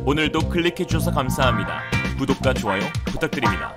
오늘도 클릭해주셔서 감사합니다. 구독과 좋아요 부탁드립니다.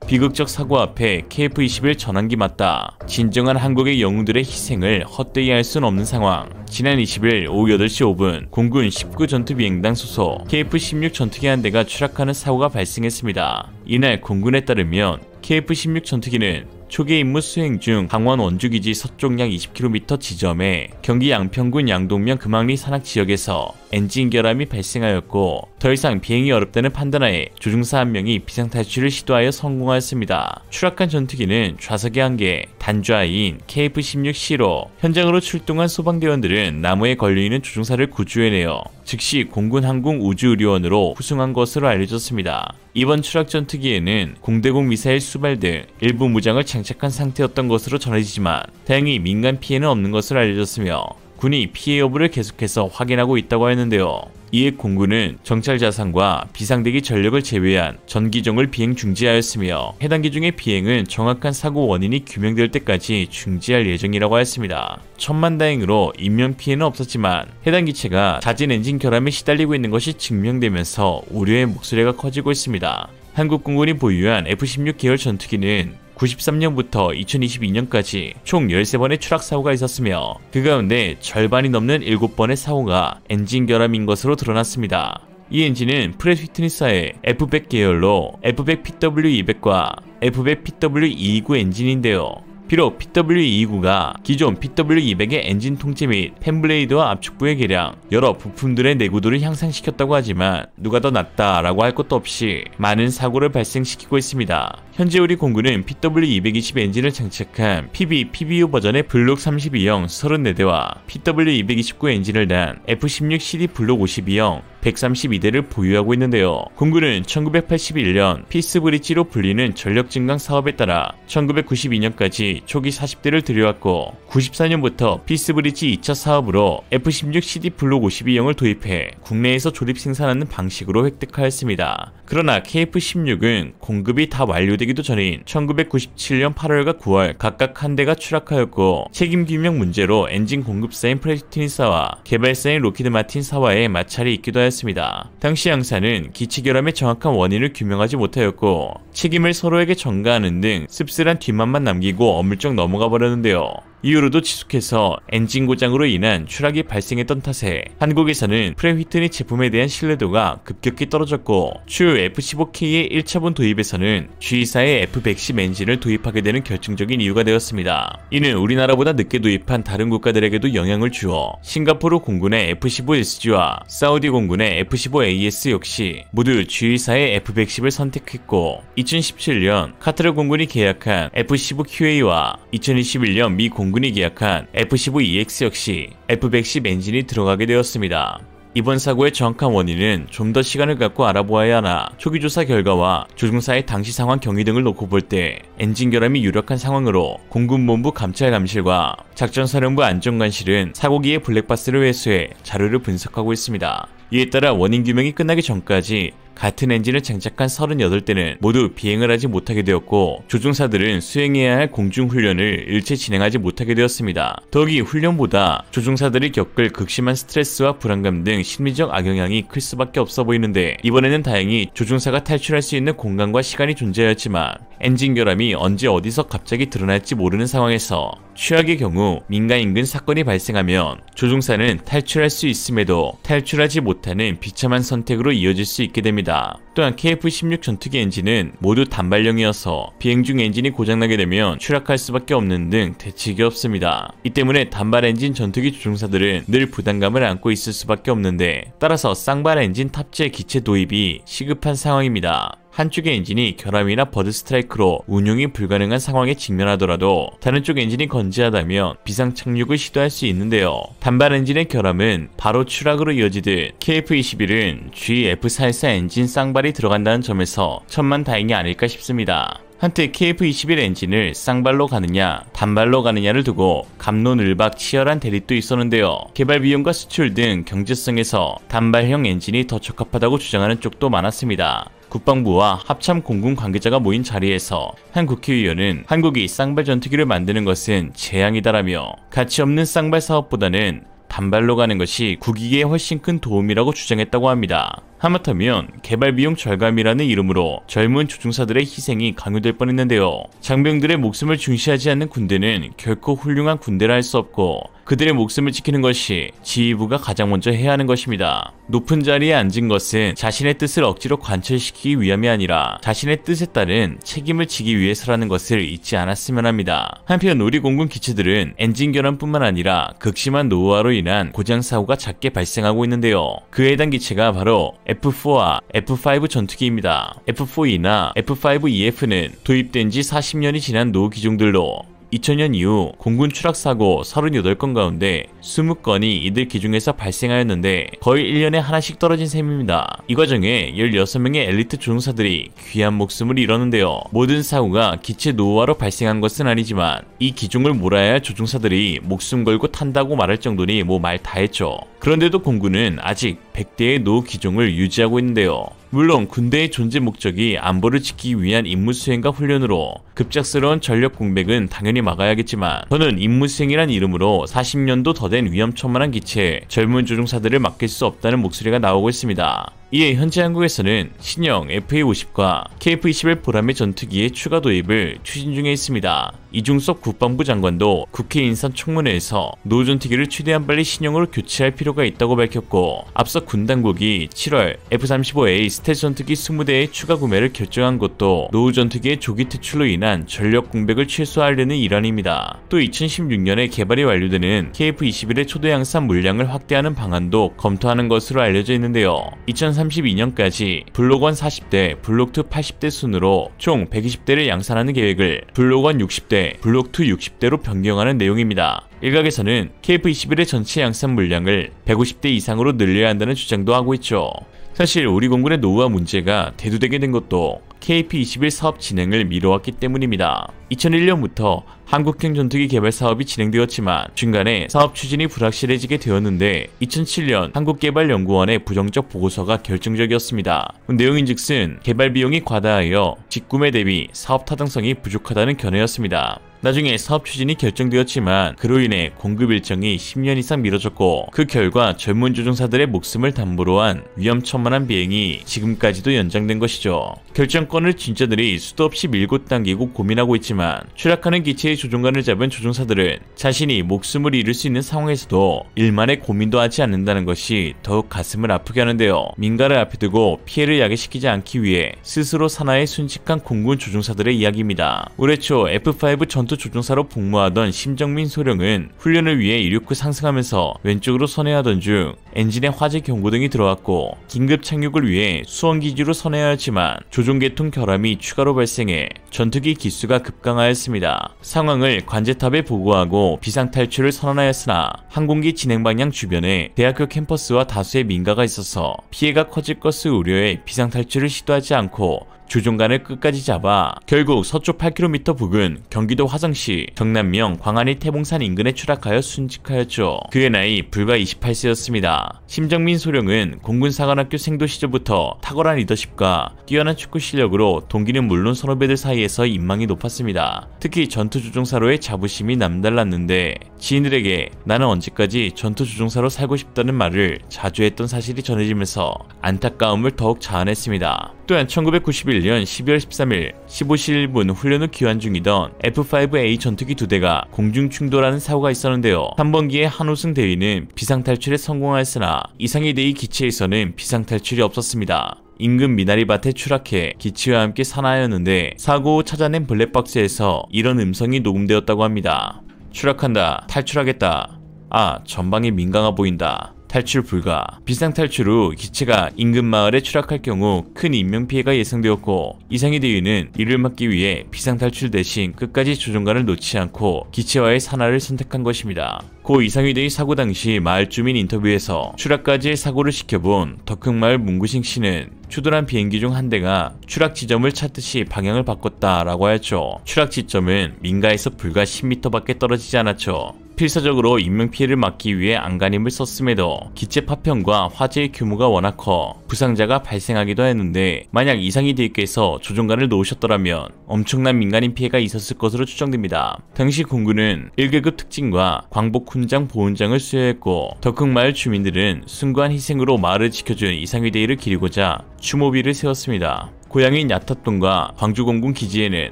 비극적 사고 앞에 KF-21 전환기 맞다. 진정한 한국의 영웅들의 희생을 헛되이 할 순 없는 상황. 지난 20일 오후 8시 5분 공군 19 전투비행단 소속 KF-16 전투기 한 대가 추락하는 사고가 발생했습니다. 이날 공군에 따르면 KF-16 전투기는 초기 임무 수행 중 강원 원주기지 서쪽 약 20km 지점에 경기 양평군 양동면 금왕리 산악 지역에서 엔진 결함이 발생하였고 더 이상 비행이 어렵다는 판단하에 조종사 한 명이 비상탈출을 시도하여 성공하였습니다. 추락한 전투기는 좌석에 1개, 단좌인 KF-16C로 현장으로 출동한 소방대원들은 나무에 걸려있는 조종사를 구조해내어 즉시 공군 항공우주의료원으로 후송한 것으로 알려졌습니다. 이번 추락 전투기에는 공대공 미사일 수발 등 일부 무장을 장착한 상태였던 것으로 전해지지만 다행히 민간 피해는 없는 것으로 알려졌으며 군이 피해 여부를 계속해서 확인하고 있다고 했는데요. 이에 공군은 정찰 자산과 비상대기 전력을 제외한 전 기종을 비행 중지하였으며 해당 기종의 비행은 정확한 사고 원인이 규명될 때까지 중지할 예정이라고 했습니다. 천만다행으로 인명 피해는 없었지만 해당 기체가 잦은 엔진 결함에 시달리고 있는 것이 증명되면서 우려의 목소리가 커지고 있습니다. 한국공군이 보유한 F-16 계열 전투기는 93년부터 2022년까지 총 13번의 추락 사고가 있었으며 그 가운데 절반이 넘는 7번의 사고가 엔진 결함인 것으로 드러났습니다. 이 엔진은 프렛 휘트니사의 F100 계열로 F100 PW200과 F100 PW229 엔진인데요. 비록 PW229가 기존 PW200의 엔진 통제 및 팬블레이드와 압축부의 개량, 여러 부품들의 내구도를 향상시켰다고 하지만 누가 더 낫다라고 할 것도 없이 많은 사고를 발생시키고 있습니다. 현재 우리 공군은 PW220 엔진을 장착한 PBU 버전의 블록 32형 34대와 PW229 엔진을 단 F-16CD 블록 52형 132대를 보유하고 있는데요. 공군은 1981년 피스브릿지로 불리는 전력 증강 사업에 따라 1992년까지 초기 40대를 들여왔고 94년부터 피스브릿지 2차 사업으로 F-16CD 블록 52형을 도입해 국내에서 조립 생산하는 방식으로 획득하였습니다. 그러나 KF-16은 공급이 다 완료되기도 전인 1997년 8월과 9월 각각 한 대가 추락하였고 책임규명 문제로 엔진 공급사인 프렛 휘트니사와 개발사인 록히드 마틴 사와의 마찰이 있기도 하였습니다. 당시 양사는 기체 결함의 정확한 원인을 규명하지 못하였고 책임을 서로에게 전가하는 등 씁쓸한 뒷맛만 남기고 어물쩍 넘어가 버렸는데요. 이후로도 지속해서 엔진 고장으로 인한 추락이 발생했던 탓에 한국에서는 프렛 휘트니 제품에 대한 신뢰도가 급격히 떨어졌고 추후 F-15K의 1차분 도입에서는 G사의 F-110 엔진을 도입하게 되는 결정적인 이유가 되었습니다. 이는 우리나라보다 늦게 도입한 다른 국가들에게도 영향을 주어 싱가포르 공군의 F-15SG와 사우디 공군의 F-15AS 역시 모두 G사의 F-110을 선택했고 2017년 카타르 공군이 계약한 F-15QA와 2021년 미 공군이 계약한 F-15EX 역시 F-110 엔진이 들어가게 되었습니다. 이번 사고의 정확한 원인은 좀 더 시간을 갖고 알아보아야 하나 초기 조사 결과와 조종사의 당시 상황 경위 등을 놓고 볼 때 엔진 결함이 유력한 상황으로 공군본부 감찰감실과 작전사령부 안전관실은 사고기의 블랙박스를 회수해 자료를 분석하고 있습니다. 이에 따라 원인 규명이 끝나기 전까지 같은 엔진을 장착한 38대는 모두 비행을 하지 못하게 되었고 조종사들은 수행해야 할 공중훈련을 일체 진행하지 못하게 되었습니다. 더욱이 훈련보다 조종사들이 겪을 극심한 스트레스와 불안감 등 심리적 악영향이 클 수밖에 없어 보이는데 이번에는 다행히 조종사가 탈출할 수 있는 공간과 시간이 존재하였지만 엔진 결함이 언제 어디서 갑자기 드러날지 모르는 상황에서 최악의 경우 민가 인근 사건이 발생하면 조종사는 탈출할 수 있음에도 탈출하지 못하는 비참한 선택으로 이어질 수 있게 됩니다. 또한 KF-16 전투기 엔진은 모두 단발형이어서 비행 중 엔진이 고장나게 되면 추락할 수밖에 없는 등 대책이 없습니다. 이 때문에 단발 엔진 전투기 조종사들은 늘 부담감을 안고 있을 수밖에 없는데 따라서 쌍발 엔진 탑재 기체 도입이 시급한 상황입니다. 한쪽의 엔진이 결함이나 버드 스트라이크로 운용이 불가능한 상황에 직면하더라도 다른 쪽 엔진이 건재하다면 비상 착륙을 시도할 수 있는데요. 단발 엔진의 결함은 바로 추락으로 이어지듯 KF-21은 GF-44 엔진 쌍발이 들어간다는 점에서 천만다행이 아닐까 싶습니다. 한때 KF-21 엔진을 쌍발로 가느냐 단발로 가느냐를 두고 갑론을박 치열한 대립도 있었는데요. 개발 비용과 수출 등 경제성에서 단발형 엔진이 더 적합하다고 주장하는 쪽도 많았습니다. 국방부와 합참 공군 관계자가 모인 자리에서 한 국회의원은 한국이 쌍발 전투기를 만드는 것은 재앙이다라며 가치 없는 쌍발 사업보다는 단발로 가는 것이 국익에 훨씬 큰 도움이라고 주장했다고 합니다. 하마터면 개발 비용 절감이라는 이름으로 젊은 조종사들의 희생이 강요될 뻔했는데요. 장병들의 목숨을 중시하지 않는 군대는 결코 훌륭한 군대라 할 수 없고 그들의 목숨을 지키는 것이 지휘부가 가장 먼저 해야 하는 것입니다. 높은 자리에 앉은 것은 자신의 뜻을 억지로 관철시키기 위함이 아니라 자신의 뜻에 따른 책임을 지기 위해서라는 것을 잊지 않았으면 합니다. 한편 우리 공군 기체들은 엔진 결함뿐만 아니라 극심한 노후화로 인한 고장 사고가 잦게 발생하고 있는데요. 그에 해당 기체가 바로 F4와 F5 전투기입니다. F4E나 F5EF는 도입된 지 40년이 지난 노후 기종들로 2000년 이후 공군 추락사고 38건 가운데 20건이 이들 기중에서 발생하였는데 거의 1년에 하나씩 떨어진 셈입니다. 이 과정에 16명의 엘리트 조종사들이 귀한 목숨을 잃었는데요. 모든 사고가 기체 노후화로 발생한 것은 아니지만 이 기종을 몰아야 할 조종사들이 목숨 걸고 탄다고 말할 정도니 뭐 말 다 했죠. 그런데도 공군은 아직 100대의 노후 기종을 유지하고 있는데요. 물론 군대의 존재 목적이 안보를 지키기 위한 임무 수행과 훈련으로 급작스러운 전력 공백은 당연히 막아야겠지만 저는 임무 수행이란 이름으로 40년도 더 된 위험천만한 기체에 젊은 조종사들을 맡길 수 없다는 목소리가 나오고 있습니다. 이에 현재 한국에서는 신형 FA-50과 KF-21 보람의 전투기의 추가 도입을 추진 중에 있습니다. 이중섭 국방부 장관도 국회 인사청문회에서 노후 전투기를 최대한 빨리 신형으로 교체할 필요가 있다고 밝혔고 앞서 군 당국이 7월 F-35A 스텔스 전투기 20대의 추가 구매를 결정한 것도 노후 전투기의 조기 퇴출로 인한 전력 공백을 최소화하려는 일환입니다. 또 2016년에 개발이 완료되는 KF-21의 초대 양산 물량을 확대하는 방안도 검토하는 것으로 알려져 있는데요. 2032년까지 블록 1 40대, 블록 2 80대 순으로 총 120대를 양산하는 계획을 블록 1 60대, 블록 2 60대로 변경하는 내용입니다. 일각에서는 KF-21의 전체 양산 물량을 150대 이상으로 늘려야 한다는 주장도 하고 있죠. 사실 우리 공군의 노후화 문제가 대두되게 된 것도 KF-21 사업 진행을 미뤄왔기 때문입니다. 2001년부터 한국형 전투기 개발 사업이 진행되었지만 중간에 사업 추진이 불확실해지게 되었는데 2007년 한국개발연구원의 부정적 보고서가 결정적이었습니다. 내용인즉슨 개발 비용이 과다하여 직구매 대비 사업 타당성이 부족하다는 견해였습니다. 나중에 사업 추진이 결정되었지만 그로 인해 공급 일정이 10년 이상 미뤄졌고 그 결과 젊은 조종사들의 목숨을 담보로 한 위험천만한 비행이 지금까지도 연장된 것이죠. 결정권을 쥔 자들이 수도 없이 밀고 당기고 고민하고 있지만 추락하는 기체의 조종관을 잡은 조종사들은 자신이 목숨을 잃을 수 있는 상황에서도 일만의 고민도 하지 않는다는 것이 더욱 가슴을 아프게 하는데요. 민가를 앞에 두고 피해를 야기시키지 않기 위해 스스로 산하에 순직한 공군 조종사들의 이야기입니다. 올해 초 F5 전투 조종사로 복무하던 심정민 소령은 훈련을 위해 이륙후 상승하면서 왼쪽으로 선회하던 중 엔진에 화재 경고등이 들어왔고 긴급 착륙을 위해 수원기지로 선회해야 했지만 조종계통 결함이 추가로 발생해 전투기 기수가 급강하였습니다. 상황을 관제탑에 보고하고 비상탈출을 선언하였으나 항공기 진행 방향 주변에 대학교 캠퍼스와 다수의 민가가 있어서 피해가 커질 것을 우려해 비상탈출을 시도하지 않고 조종관을 끝까지 잡아 결국 서쪽 8km 부근 경기도 화성시 경남명 광안리 태봉산 인근에 추락하여 순직하였죠. 그의 나이 불과 28세였습니다. 심정민 소령은 공군사관학교 생도 시절부터 탁월한 리더십과 뛰어난 축구 실력으로 동기는 물론 선후배들 사이에서 인망이 높았습니다. 특히 전투조종사로의 자부심이 남달랐는데 지인들에게 나는 언제까지 전투조종사로 살고 싶다는 말을 자주 했던 사실이 전해지면서 안타까움을 더욱 자아냈습니다. 또한 1991년 12월 13일 15시 1분 훈련 후 귀환 중이던 F5A 전투기 2대가 공중 충돌하는 사고가 있었는데요. 3번기의 한우승 대위는 비상탈출에 성공하였으나 이상희 대위 기체에서는 비상탈출이 없었습니다. 인근 미나리밭에 추락해 기치와 함께 산하였는데 사고 후 찾아낸 블랙박스에서 이런 음성이 녹음되었다고 합니다. 추락한다. 탈출하겠다. 아, 전방에 민가가 보인다. 탈출 불가. 비상탈출 후 기체가 인근 마을에 추락할 경우 큰 인명피해가 예상되었고 이상희 대위는 이를 막기 위해 비상탈출 대신 끝까지 조종관을 놓지 않고 기체와의 산하를 선택한 것입니다. 고 이상희 대위 사고 당시 마을 주민 인터뷰에서 추락까지의 사고를 지켜본 덕흥마을 문구식 씨는 추돌한 비행기 중 한 대가 추락 지점을 찾듯이 방향을 바꿨다라고 하였죠. 추락 지점은 민가에서 불과 10m밖에 떨어지지 않았죠. 필사적으로 인명피해를 막기 위해 안간힘을 썼음에도 기체 파편과 화재의 규모가 워낙 커 부상자가 발생하기도 했는데, 만약 이상희 대위께서 조종관을 놓으셨더라면 엄청난 민간인 피해가 있었을 것으로 추정됩니다. 당시 공군은 1계급 특진과 광복 훈장 보훈장을 수여했고, 덕흥마을 주민들은 숭고한 희생으로 마을을 지켜준 이상희 대위를 기리고자 추모비를 세웠습니다. 고향인 야탑동과 광주공군 기지에는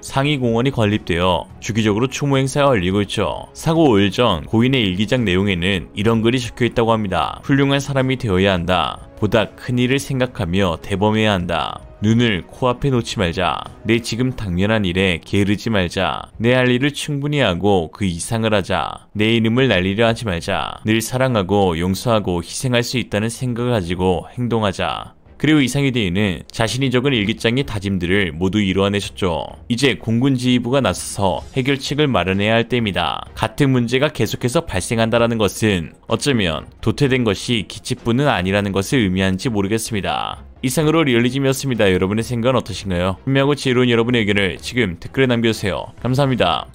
상위공원이 건립되어 주기적으로 추모 행사가 열리고 있죠. 사고 5일 전 고인의 일기장 내용에는 이런 글이 적혀있다고 합니다. 훌륭한 사람이 되어야 한다. 보다 큰 일을 생각하며 대범해야 한다. 눈을 코앞에 놓지 말자. 내 지금 당면한 일에 게으르지 말자. 내 할 일을 충분히 하고 그 이상을 하자. 내 이름을 날리려 하지 말자. 늘 사랑하고 용서하고 희생할 수 있다는 생각을 가지고 행동하자. 그리고 이상희 대위는 자신이 적은 일기장의 다짐들을 모두 이루어내셨죠. 이제 공군 지휘부가 나서서 해결책을 마련해야 할 때입니다. 같은 문제가 계속해서 발생한다는 것은 어쩌면 도태된 것이 기치뿐은 아니라는 것을 의미하는지 모르겠습니다. 이상으로 리얼리즘이었습니다. 여러분의 생각은 어떠신가요? 분명하고 지혜로운 여러분의 의견을 지금 댓글에 남겨주세요. 감사합니다.